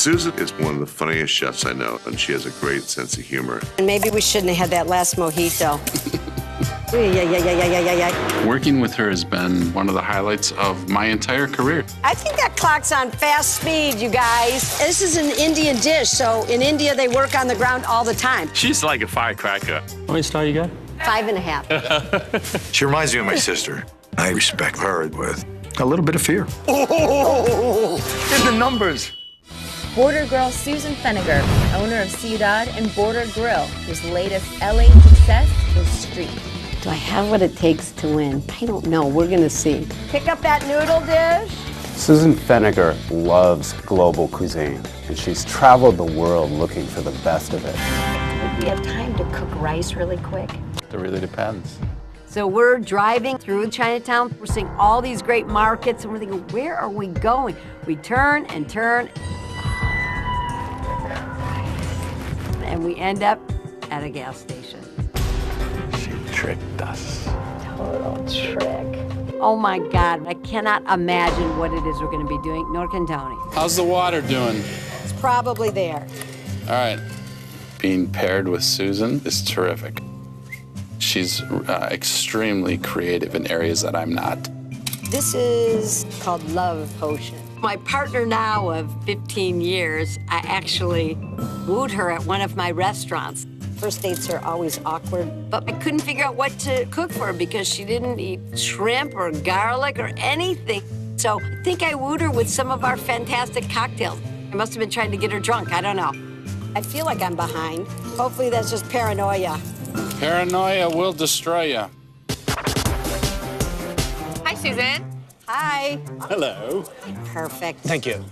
Susan is one of the funniest chefs I know, and she has a great sense of humor. And maybe we shouldn't have had that last mojito. Yeah. Working with her has been one of the highlights of my entire career. I think that clock's on fast speed, you guys. This is an Indian dish, so in India, they work on the ground all the time. She's like a firecracker. How many stars you got? 5.5. She reminds me of my sister. I respect her with a little bit of fear. Did the numbers. Border girl Susan Feniger, owner of Ciudad and Border Grill, whose latest LA success is street. Do I have what it takes to win? I don't know. We're going to see. Pick up that noodle dish. Susan Feniger loves global cuisine, and she's traveled the world looking for the best of it. Do we have time to cook rice really quick? It really depends. So we're driving through Chinatown. We're seeing all these great markets, and we're thinking, where are we going? We turn and turn, and we end up at a gas station. She tricked us. Total trick. Oh my God, I cannot imagine what it is we're gonna be doing. Norcantoni. How's the water doing? It's probably there. All right. Being paired with Susan is terrific. She's extremely creative in areas that I'm not. This is called Love Potion. My partner now of 15 years, I actually wooed her at one of my restaurants. First dates are always awkward, but I couldn't figure out what to cook for her because she didn't eat shrimp or garlic or anything. So I think I wooed her with some of our fantastic cocktails. I must have been trying to get her drunk, I don't know. I feel like I'm behind. Hopefully that's just paranoia. Paranoia will destroy you. Hi, Susan. Hi. Hello. Perfect. Thank you.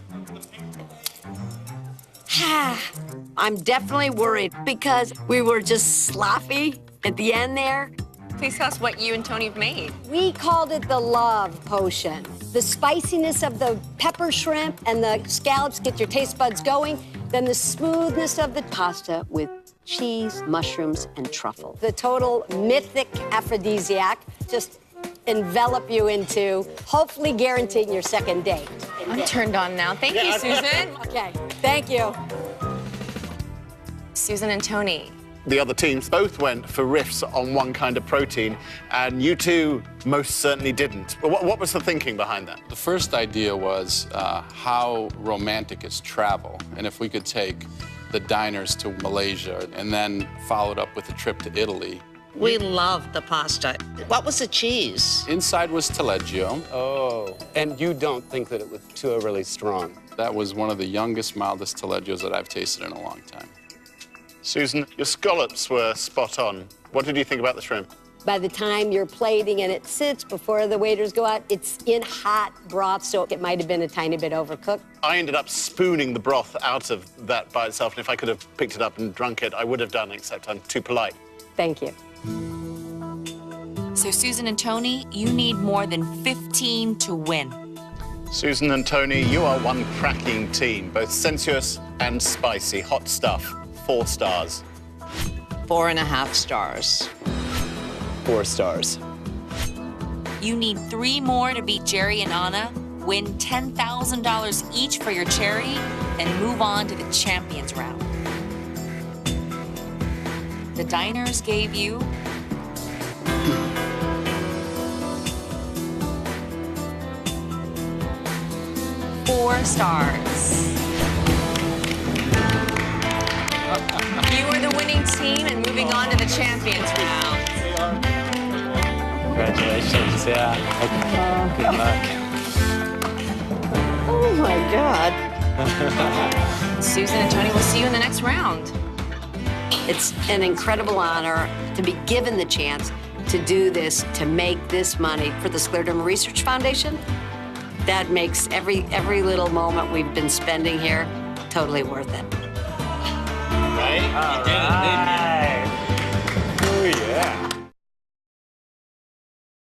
I'm definitely worried because we were just sloppy at the end there. Please tell us what you and Tony have made. We called it the Love Potion. The spiciness of the pepper shrimp and the scallops get your taste buds going. Then the smoothness of the pasta with cheese, mushrooms, and truffle. The total mythic aphrodisiac just envelop you into hopefully guaranteeing your second date. I'm turned on now. Thank you, Susan. Okay, thank you. Susan and Tony. The other teams both went for riffs on one kind of protein, and you two most certainly didn't. What was the thinking behind that? The first idea was how romantic is travel, and if we could take the diners to Malaysia and then followed up with a trip to Italy. We loved the pasta. What was the cheese? Inside was taleggio. Oh, and you don't think that it was too overly strong? That was one of the youngest, mildest taleggios that I've tasted in a long time. Susan, your scallops were spot on. What did you think about the shrimp? By the time you're plating and it sits before the waiters go out, it's in hot broth, so it might have been a tiny bit overcooked. I ended up spooning the broth out of that by itself, and if I could have picked it up and drunk it, I would have done, except I'm too polite. Thank you. So, Susan and Tony, you need more than 15 to win. Susan and Tony, you are one cracking team, both sensuous and spicy. Hot stuff. 4 stars. 4.5 stars. 4 stars. You need 3 more to beat Jerry and Anna, win $10,000 each for your charity, and move on to the champions round. The diners gave you 4 stars. You are the winning team and moving on to the champions round. Congratulations, yeah. Good luck. Oh my God. Susan and Tony, we'll see you in the next round. It's an incredible honor to be given the chance to do this, to make this money for the Scleroderma Research Foundation. That makes every little moment we've been spending here totally worth it. Right? All right. Oh, yeah.